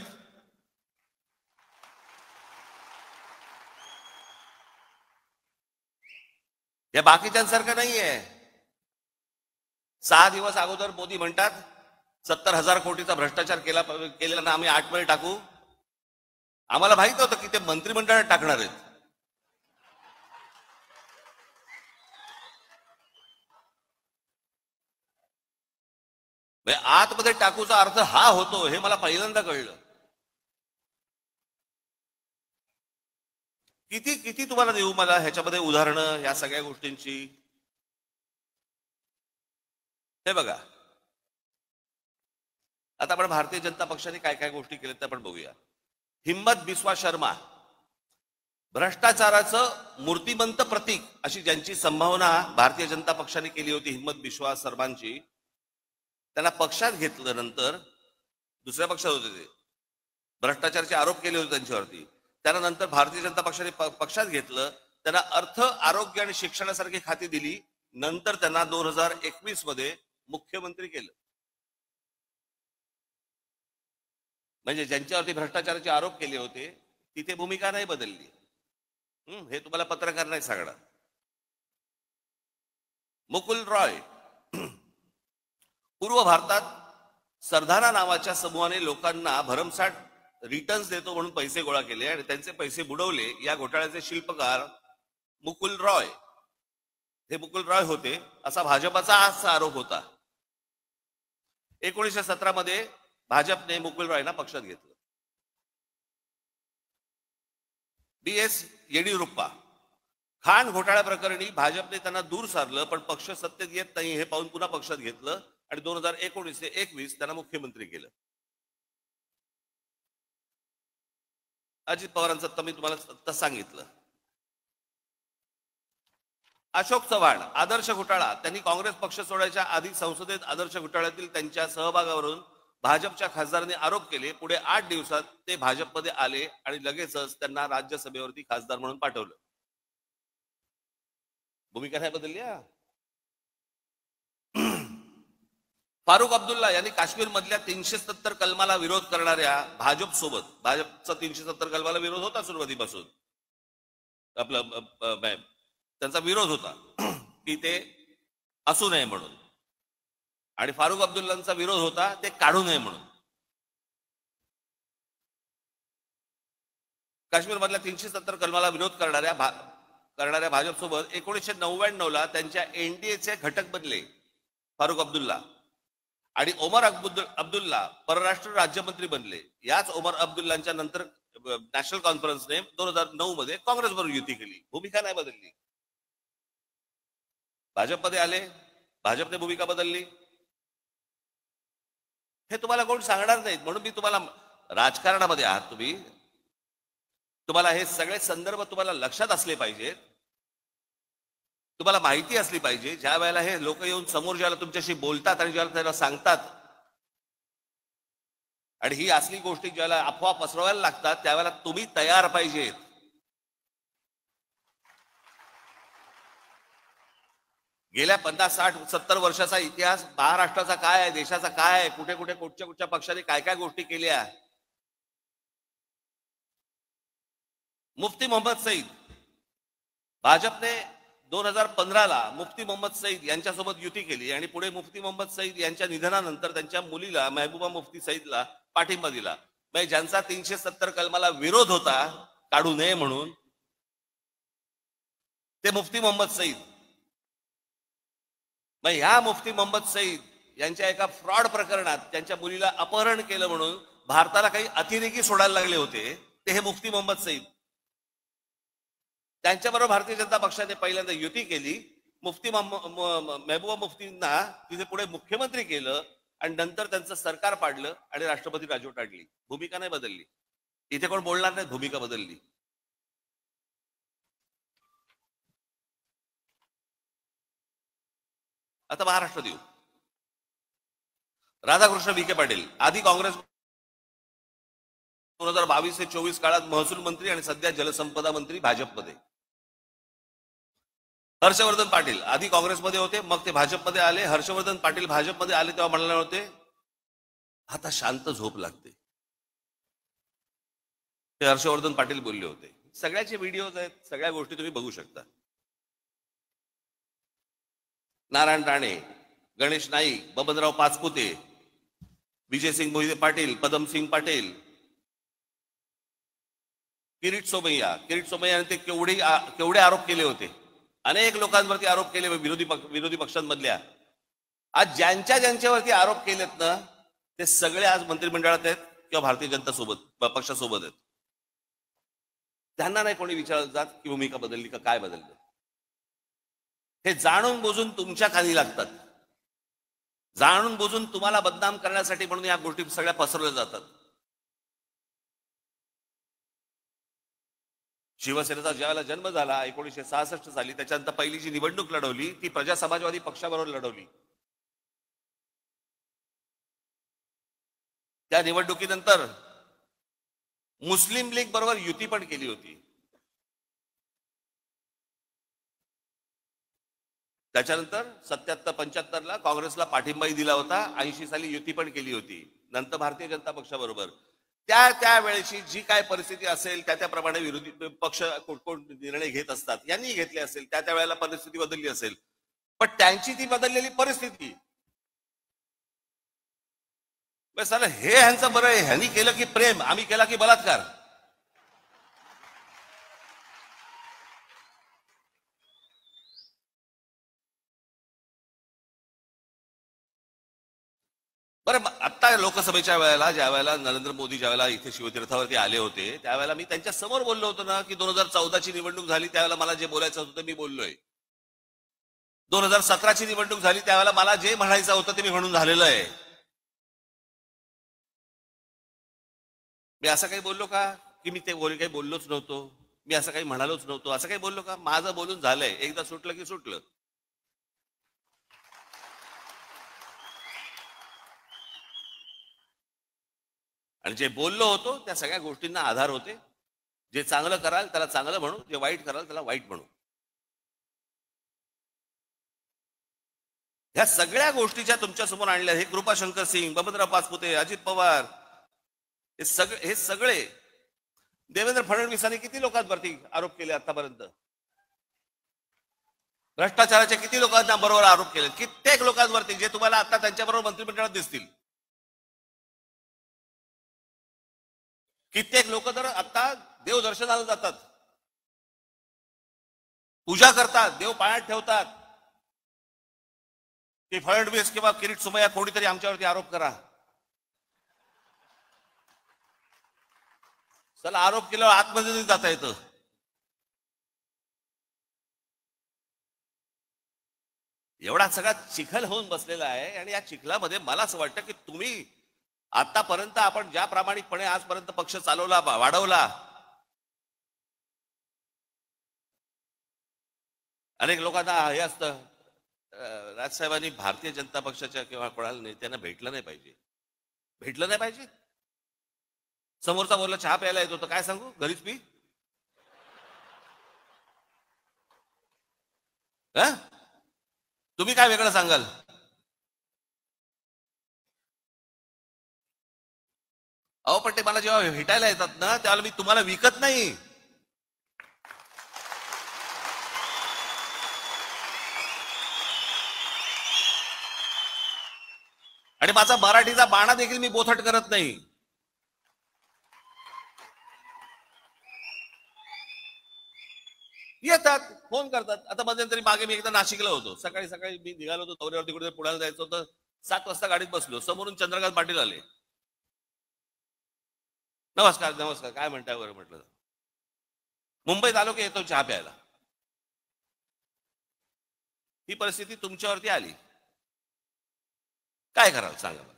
या बाकीच्यांसारखं नाहीये. 6 दिवस अगोदर मोदी म्हणतात 70,000 कोटीचा भ्रष्टाचार केलेला ना आम्ही 8 मध्ये टाकू. आम्हाला माहित होतं की ते मंत्रिमंडळात टाकणार आहेत. आतमध्ये टाकूचा अर्थ हा होतो हे मला पहिल्यांदा कळलं. किती किती तुम्हाला देऊ मला ह्याच्यामध्ये उदाहरणं या सगळ्या गोष्टींची? हे बघा, आता आपण भारतीय जनता पक्षाने काय काय गोष्टी केल्या ते आपण बघूया. हिम्मत बिस्वा शर्मा भ्रष्टाचाराचं मूर्तिमंत प्रतीक अशी ज्यांची संभावना भारतीय जनता पक्षाने केली होती, हिम्मत बिस्वा शर्मांची, त्यांना पक्षात घेतलं. नंतर दुसऱ्या पक्षात होते ते, भ्रष्टाचाराचे आरोप केले होते त्यांच्यावरती. त्यानंतर भारतीय जनता पक्षाने पक्षात घेतलं. त्यांना अर्थ, आरोग्य आणि शिक्षणासारखी खाती दिली. नंतर त्यांना 2021 मध्ये मुख्यमंत्री केलं. म्हणजे ज्यांच्यावरती भ्रष्टाचाराचे आरोप केले होते तिथे भूमिका नाही बदलली. हे तुम्हाला पत्रकार नाही सांगणार. मुकुल रॉय, पूर्व भारतात सरधाना नावाच्या समूहाने लोकांना भरमसाठ रिटर्न्स देतो म्हणून पैसे गोळा केले आणि त्यांचे पैसे बुडवले. या घोटाळ्याचे शिल्पकार मुकुल रॉय, हे मुकुल रॉय होते असा भाजपाचा आजचा आरोप होता. 1917 मध्ये भाजपने मुकुल रॉयना पक्षात घेतलं. BS येडियुरप्पा, खाण घोटाळ्या प्रकरणी भाजपने त्यांना दूर सारलं, पण पक्ष सत्तेत येत नाही हे पाहून पुन्हा पक्षात घेतलं आणि 2019 ते 21 त्यांना मुख्यमंत्री केलं. अजित पवारांचं मी तुम्हाला सांगितलं. अशोक चव्हाण, आदर्श घोटाळा, त्यांनी काँग्रेस पक्ष सोडायच्या आधी संसदेत आदर्श घोटाळ्यातील त्यांच्या सहभागावरून भाजपच्या खासदारांनी आरोप केले. पुढे 8 दिवसात ते भाजपमध्ये आले आणि लगेचच त्यांना राज्यसभेवरती खासदार म्हणून पाठवलं. भूमिका नाही बदलली. फारुख अब्दुल्ला यांनी काश्मीर मधल्या 370 कलमाला विरोध करणाऱ्या भाजप सोबत, भाजपचा 370 कलमाला विरोध होता सुरुवातीपासून, आपलं त्यांचा विरोध होता की ते असू नये म्हणून, आणि फारुख अब्दुल्लांचा विरोध होता ते काढू नये म्हणून. काश्मीर मधल्या 370 कलमाला विरोध करणाऱ्या भाजपसोबत 1999 त्यांच्या एनडीएचे घटक बनले फारुख अब्दुल्ला, आणि ओमर अब्दुल्ला परराष्ट्र राज्यमंत्री बनले. याच ओमर अब्दुल्लांच्या नंतर नॅशनल कॉन्फरन्सने 2009 मध्ये काँग्रेसबरोबर युती केली. भूमिका नाही बदलली. भाजपमध्ये आले, भाजपने भूमिका बदलली. हे तुम्हाला कोण सांगणार नाहीत. म्हणून मी तुम्हाला, राजकारणामध्ये आहात तुम्ही, तुम्हाला हे सगळे संदर्भ तुम्हाला लक्षात असले पाहिजेत, तुम्हाला माहिती असली पाहिजे. ज्या वेळेला हे लोक येऊन समोर ज्याला तुमच्याशी बोलतात आणि ज्याला त्याला सांगतात आणि ही असली गोष्टी ज्याला अफवा पसरवायला लागतात, त्यावेळेला तुम्ही तयार पाहिजेत. गेल्या 50, 60, 70 वर्षाचा इतिहास महाराष्ट्राचा काय आहे, देशाचा काय आहे, कुठे कुठे कुठच्या कुठच्या पक्षाने काय काय गोष्टी केल्या. मुफ्ती मोहम्मद सईद, भाजपने 2015ला मुफ्ती मोहम्मद सईद यांच्यासोबत युती केली आणि पुढे मुफ्ती मोहम्मद सईद यांच्या निधनानंतर त्यांच्या मुलीला महबूबा मुफ्ती सईदला पाठिंबा दिला. म्हणजे ज्यांचा 370 कलमाला विरोध होता काढू नये म्हणून, ते मुफ्ती मोहम्मद सईद. मग ह्या मुफ्ती मोहम्मद सईद यांच्या एका फ्रॉड प्रकरणात त्यांच्या मुलीला अपहरण केलं म्हणून भारताला काही अतिरेकी सोडायला लागले होते, ते हे मुफ्ती मोहम्मद सईद. त्यांच्याबरोबर भारतीय जनता पक्षाने पहिल्यांदा युती केली. मुफ्ती महबूबा मुफ्तींना तिथे पुढे मुख्यमंत्री केलं आणि नंतर त्यांचं सरकार पाडलं आणि राष्ट्रपती राजवट आणली. भूमिका नाही बदलली. इथे कोण बोलणार नाही भूमिका बदलली. आता महाराष्ट्र देऊ. राधाकृष्ण विखे पाटील आधी काँग्रेस 2022 ते 24 काळात महसूल मंत्री आणि सध्या जलसंपदा मंत्री भाजपमध्ये. हर्षवर्धन पाटील आधी काँग्रेसमध्ये होते, मग ते भाजपमध्ये आले. हर्षवर्धन पाटील भाजपमध्ये आले तेव्हा म्हणाले होते आता शांत झोप लागते. ते हर्षवर्धन पाटील बोलले होते. सगळ्याचे व्हिडिओज आहेत, सगळ्या गोष्टी तुम्ही बघू शकता. नारायण राणे, गणेश नाईक, बबनराव पाचपुते, विजयसिंग मोहिते पाटील, पदमसिंग पाटील, किरीट सोमय्या ते केवढे आरोप केले होते. अनेक लोकांवरती आरोप केले विरोधी पक्षांमधल्या. आज ज्यांच्यावरती आरोप केलेत ना ते सगळे आज मंत्रिमंडळात आहेत किंवा भारतीय जनता पक्षासोबत आहेत. त्यांना नाही कोणी विचारत जात की भूमिका बदलली का काय बदललं. हे जाणून बुजून तुमच्या खाली लागतात. जाणून बुजून तुम्हाला बदनाम करण्यासाठी म्हणून या गोष्टी सगळ्या पसरवल्या जातात. शिवसेनेचा ज्यावेळेला जन्म झाला 1966 साली, त्याच्यानंतर पहिली जी निवडणूक लढवली ती प्रजा समाजवादी पक्षाबरोबर लढवली. त्या निवडणुकीनंतर मुस्लिम लीग बरोबर युती पण केली होती. त्याच्यानंतर 77-75 ला काँग्रेसला पाठिंबाही दिला होता. 80 साली युती पण केली होती. नंतर भारतीय जनता पक्षाबरोबर त्या वेळेची जी काय परिस्थिती असेल त्याप्रमाणे विरोधी पक्ष कोण निर्णय घेत असतात. यांनी घेतले असेल त्या वेळेला परिस्थिती बदलली असेल, पण त्यांची ती बदललेली परिस्थिती हे ह्यांचं बरं आहे. ह्यांनी केलं की प्रेम, आम्ही केला की बलात्कार. बरं, आता लोकसभेच्या वेळेला ज्या वेळेला नरेंद्र मोदी ज्या वेळेला इथे शिवतीर्थावरती आले होते त्यावेळेला मी त्यांच्या समोर बोललो होतो ना की 2014ची निवडणूक झाली त्यावेळेला मला जे बोलायचं होतं मी बोललोय. 2017ची निवडणूक झाली त्यावेळेला मला जे म्हणायचं होतं ते मी म्हणून झालेलं आहे. मी असं काही बोललो का की मी ते काही बोललोच नव्हतो, मी असं काही म्हणालोच नव्हतो, असं काही बोललो का? माझं बोलून झालंय. एकदा सुटलं की सुटलं. आणि जे बोललो होतो त्या सगळ्या गोष्टींना आधार होते. जे चांगलं कराल त्याला चांगलं म्हणू, जे वाईट कराल त्याला वाईट म्हणू. ह्या सगळ्या गोष्टीच्या तुमच्या समोर आणल्या. हे कृपाशंकर सिंग, बबनराव पाचपुते, अजित पवार, हे सगळे देवेंद्र फडणवीसांनी किती लोकांवरती आरोप केले आतापर्यंत? भ्रष्टाचाराचे किती लोकांना बरोबर आरोप केले? कित्येक लोकांवरती जे तुम्हाला आता त्यांच्याबरोबर मंत्रिमंडळात दिसतील. कित्येक लोक तर आता देव दर्शनाला जातात, पूजा करतात, देव पायात ठेवतात की फडणवीस किंवा किरीट सोमय्या कोणीतरी आमच्यावरती आरोप करा. चला, आरोप केल्यावर आतमध्ये जाता येतं. एवढा सगळा चिखल होऊन बसलेला आहे. आणि या चिखलामध्ये मला असं वाटतं की तुम्ही आतापर्यंत आपण ज्या प्रामाणिकपणे आजपर्यंत पक्ष चालवला, वाढवला, अनेक लोकांना हे असतं राजसाहेबांनी भारतीय जनता पक्षाच्या किंवा कोणाला नेत्यांना भेटलं नाही पाहिजे. समोरचा बोलला चहा प्यायला येतो तर काय सांगू, घरीच पी. तुम्ही काय वेगळं सांगाल? अहो, पण ते मला जेव्हा भेटायला येतात ना त्यावेळेला मी तुम्हाला विकत नाही. आणि माझा मराठीचा बाणा देखील मी बोथट करत नाही. येतात, फोन करतात. आता मध्यंतरी मागे मी एकदा नाशिकला होतो. सकाळी सकाळी मी निघालो होतो दौऱ्यावरती, कुठे पुण्याला जायचं होतं. 7 वाजता गाडीत बसलो, समोरून चंद्रकांत पाटील आले. नमस्कार, काय म्हणताय बरं म्हटलं. मुंबईत आलो की येतो चहा प्यायला. ही परिस्थिती तुमच्यावरती आली, काय कराल सांगा मला.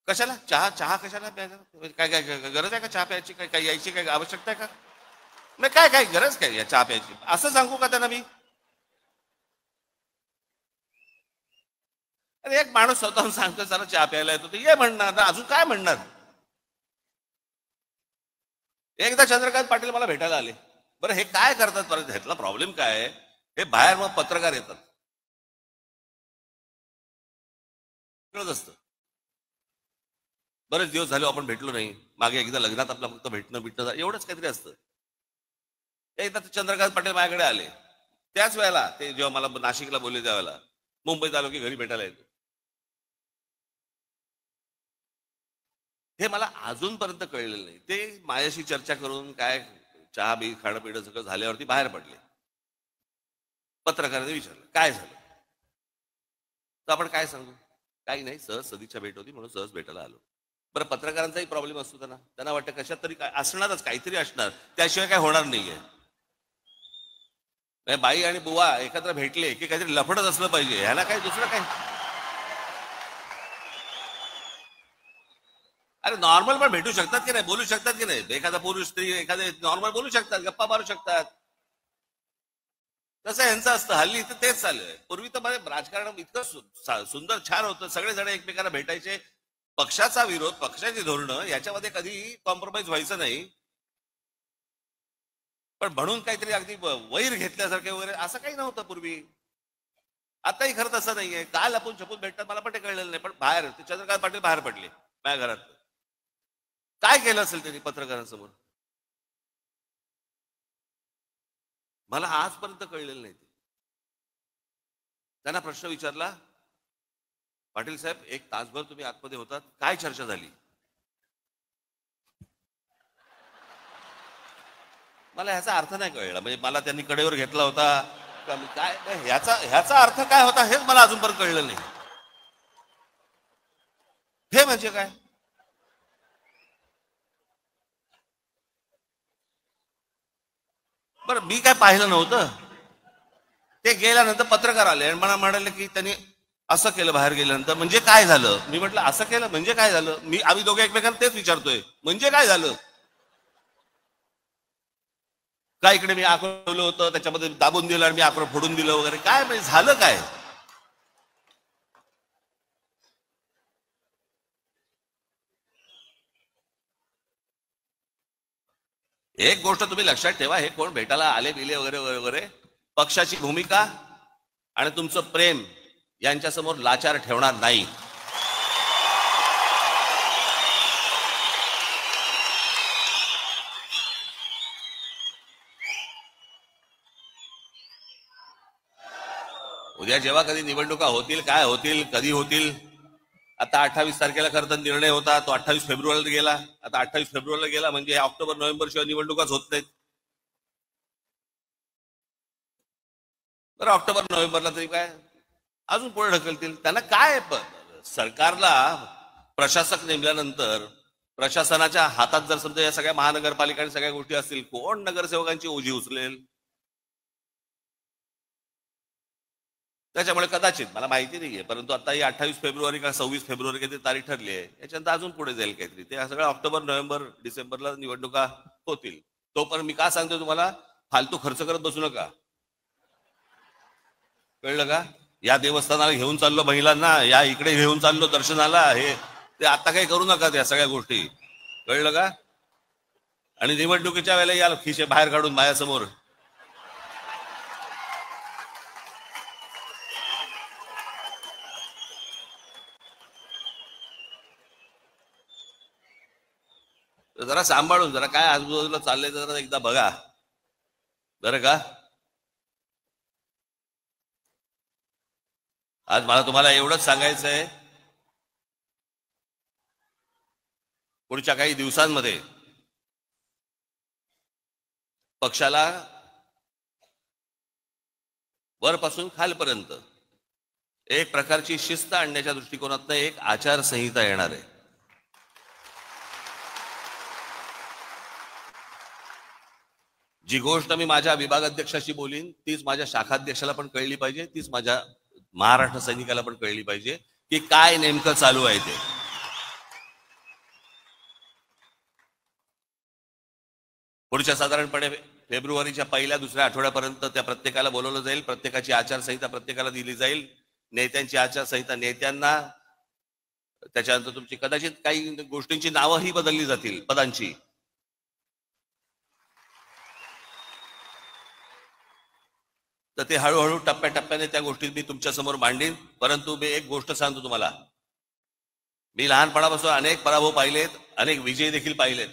कशाला चहा चहा कशाला प्यायचा? काय काय गरज आहे का चहा प्यायची? काय काय यायची काय आवश्यकता आहे का? नाही काय काय गरज काय या चहा प्यायची असं सांगू का त्यांना मी? अरे एक माणूस स्वतःहून सांगतो जरा चहा प्यायला येतो ते ये म्हणणार ना, अजून काय म्हणणार. एकदा चंद्रकांत पाटील मला भेटायला आले. बरं हे काय करतात परत, ह्यातला प्रॉब्लेम काय आहे, हे बाहेर मग पत्रकार येतात कळत असतं. बरेच दिवस झाले आपण भेटलो नाही, मागे एकदा लग्नात आपलं फक्त भेटणं एवढंच काहीतरी असतं. एकदा चंद्रकांत पाटील माझ्याकडे आले, त्याच वेळेला ते जेव्हा मला नाशिकला बोलले त्यावेळेला मुंबईत आलो की घरी भेटायला येतो. हे मला अजूनपर्यंत कळलेलं नाही. ते माझ्याशी चर्चा करून काय चहा बी खाणं पिणं सगळं झाल्यावरती बाहेर पडले. पत्रकाराने विचारलं काय झालं, तर आपण काय सांगू, काही नाही, सहज सदिच्छा भेट होती म्हणून सहज भेटायला आलो. बरं पत्रकारांचाही प्रॉब्लेम असतो, त्यांना वाटतं कशात तरी काय असणारच, काहीतरी असणार, त्याशिवाय काय होणार नाहीये. बाई आणि बुवा एकत्र भेटले की काहीतरी लफडच असलं पाहिजे, ह्याला काय दुसरं काय. अरे नॉर्मल पण भेटू शकतात की नाही, बोलू शकतात की नाही, एखादा पुरुष स्त्री एखादे नॉर्मल बोलू शकतात, गप्पा मारू शकतात. तसं यांचं असतं हल्ली इथं तेच चाललंय. पूर्वी तर म्हणजे राजकारण इतकं सुंदर छान होतं, सगळेजण एकमेकांना भेटायचे. पक्षाचा विरोध, पक्षाची धोरणं याच्यामध्ये कधी कॉम्प्रोमाइज व्हायचं नाही, पण म्हणून काहीतरी अगदी वैर घेतल्यासारखे वगैरे असं काही नव्हतं पूर्वी. आताही खरं तसं नाहीये. काल आपण छपून भेटतात मला पण ते कळलेलं नाही, पण बाहेर ते चंद्रकांत पाटील बाहेर पडले माझ्या घरात. काय केलं असेल त्यांनी पत्रकारांसमोर मला आजपर्यंत कळलेलं नाही. त्यांना प्रश्न विचारला, पाटील साहेब एक तासभर तुम्ही आतमध्ये होतात, काय चर्चा झाली? मला ह्याचा अर्थ नाही कळला. म्हणजे मला त्यांनी कडेवर घेतला होता का काय, ह्याचा अर्थ काय होता हेच मला अजूनपर्यंत कळलं नाही. हे म्हणजे काय? बरं मी काय पाहिलं नव्हतं. ते गेल्यानंतर पत्रकार आले आणि मला म्हणाले की त्यांनी असं केलं बाहेर गेल्यानंतर, म्हणजे काय झालं. मी म्हटलं असं केलं म्हणजे काय झालं, आम्ही दोघे एकमेकांना तेच विचारतोय, म्हणजे काय झालं. काय इकडे मी आक्रवलं होतं त्याच्यामध्ये दाबून दिलं आणि मी आक्रव फोडून दिलं वगैरे, काय म्हणजे झालं काय. एक गोष्ट तुम्ही लक्षात ठेवा, हे कोण भेटायला आले बिले वगैरे वगैरे, पक्षाची भूमिका आणि तुमचं प्रेम यांच्यासमोर लाचार ठेवणार नाही. उद्या जेव्हा कधी निवडणुका होतील, काय होतील, कधी होतील. आता 28 तारखेला खरं तर निर्णय होता, तो 28 फेब्रुवारीला गेला. आता 28 फेब्रुवारीला गेला म्हणजे ऑक्टोबर नोव्हेंबर शिवाय निवडणुकाच होत नाहीत. तर ऑक्टोबर नोव्हेंबरला तरी काय अजून पुढे ढकलतील. त्यांना काय, सरकारला प्रशासक नेमल्यानंतर प्रशासनाच्या हातात जर समजा या सगळ्या महानगरपालिका आणि सगळ्या गोष्टी असतील, कोण नगरसेवकांची ओझी उचलेल. त्याच्यामुळे कदाचित मला माहिती नाहीये, परंतु आता ही 28 फेब्रुवारी का 26 फेब्रुवारी काहीतरी तारीख ठरली आहे, याच्यानंतर अजून पुढे जाईल काहीतरी. ते सगळं ऑक्टोबर नोव्हेंबर डिसेंबरला निवडणुका होतील. तोपर्यंत मी का सांगतो तुम्हाला, फालतू खर्च करत बसू नका, कळलं का. या देवस्थानाला घेऊन चाललो महिलांना, या इकडे घेऊन चाललो दर्शनाला, हे ते आता काही करू नका त्या सगळ्या गोष्टी, कळलं का. आणि निवडणुकीच्या वेळेला या खिशे बाहेर काढून माझ्यासमोर जरा सांभाळून, जरा काय आजूबाजूला चाललंय जरा एकदा बघा बरं का. आज मला तुम्हाला एवढंच सांगायचं आहे, पुढच्या काही दिवसांमध्ये पक्षाला वरपासून खालपर्यंत एक प्रकारची शिस्त आणण्याच्या दृष्टिकोनातून एक आचारसंहिता येणार आहे. जी गोष्ट मी माझ्या विभागाध्यक्षाशी बोलीन तीच माझ्या शाखाध्यक्षाला पण कळली पाहिजे, तीच माझ्या महाराष्ट्र सैनिकाला पण कळली पाहिजे की काय नेमकं चालू आहे ते. पुढच्या साधारणपणे फेब्रुवारीच्या पहिल्या दुसऱ्या आठवड्यापर्यंत त्या प्रत्येकाला बोलवलं जाईल, प्रत्येकाची आचारसंहिता प्रत्येकाला दिली जाईल, नेत्यांची आचारसंहिता नेत्यांना, त्याच्यानंतर तुमची कदाचित काही गोष्टींची नावंही बदलली जातील पदांची. तर ते हळूहळू टप्प्याटप्प्याने त्या गोष्टी मी तुमच्या समोर मांडीन. परंतु मी एक गोष्ट सांगतो तुम्हाला, मी लहानपणापासून अनेक पराभव पाहिलेत, अनेक विजय देखील पाहिलेत.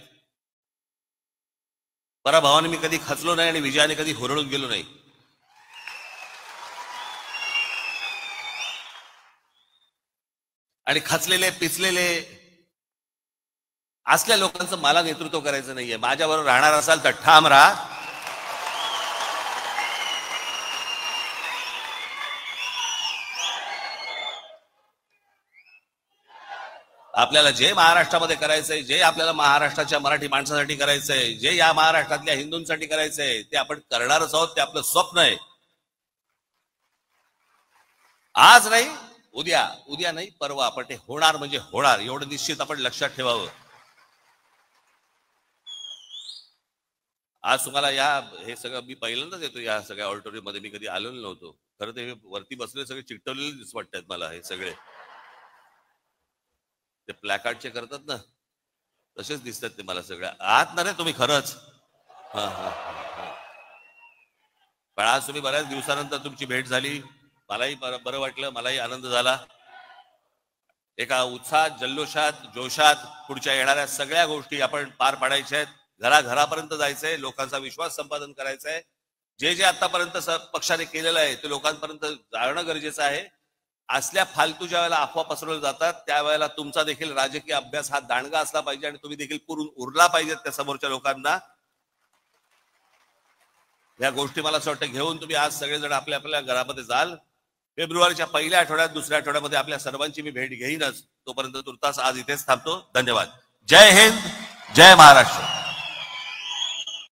पराभवाने मी कधी खचलो नाही आणि विजयाने कधी हुरळून गेलो नाही. आणि खचलेले पिचलेले असल्या लोकांचं मला नेतृत्व करायचं नाहीये. माझ्याबरोबर राहणार असाल तर ठाम राहा. आपल्याला जे महाराष्ट्रामध्ये करायचंय, जे आपल्याला महाराष्ट्राच्या मराठी माणसासाठी करायचंय, जे या महाराष्ट्रातल्या हिंदूंसाठी करायचंय ते आपण करणारच आहोत. ते आपलं स्वप्न आहे. आज नाही, उद्या नाही, परवा, पण ते होणार म्हणजे होणार, एवढं निश्चित आपण लक्षात ठेवावं. आज तुम्हाला हे सगळं मी पहिल्यांदाच येतो या सगळ्या ऑडिटोरियम मध्ये. मी कधी आलेलो नव्हतो. खरं ते वरती बसले सगळे चिकटवलेले दिसत वाटतात मला. हे सगळे ते प्लॅकार्डचे करतात ना, तसेच दिसतात ते मला सगळ्या. आहात ना रे तुम्ही खरंच. हा हा. पण आज तुम्ही बऱ्याच दिवसानंतर तुमची भेट झाली, मलाही बरं वाटलं, मलाही आनंद झाला. एका उत्साहात, जल्लोषात, जोशात पुढच्या येणाऱ्या सगळ्या गोष्टी आपण पार पाडायच्या आहेत. घराघरापर्यंत जायचंय, लोकांचा विश्वास संपादन करायचंय. जे जे आतापर्यंत पक्षाने केलेलं आहे ते लोकांपर्यंत जाणं गरजेचं आहे. असल्या फालतू ज्या वेळेला अफवा पसरवल्या जातात त्यावेळेला तुमचा देखील राजकीय अभ्यास हा दांडगा असला पाहिजे आणि तुम्ही देखील पुरून उरला पाहिजेत त्या समोरच्या लोकांना. या गोष्टी मला असं वाटतं घेऊन तुम्ही आज सगळेजण आपल्या आपल्या घरामध्ये जाल. फेब्रुवारीच्या पहिल्या आठवड्यात, दुसऱ्या आठवड्यामध्ये आपल्या सर्वांची मी भेट घेईनच. तोपर्यंत तुर्तास आज इथेच थांबतो. धन्यवाद. जय हिंद, जय महाराष्ट्र.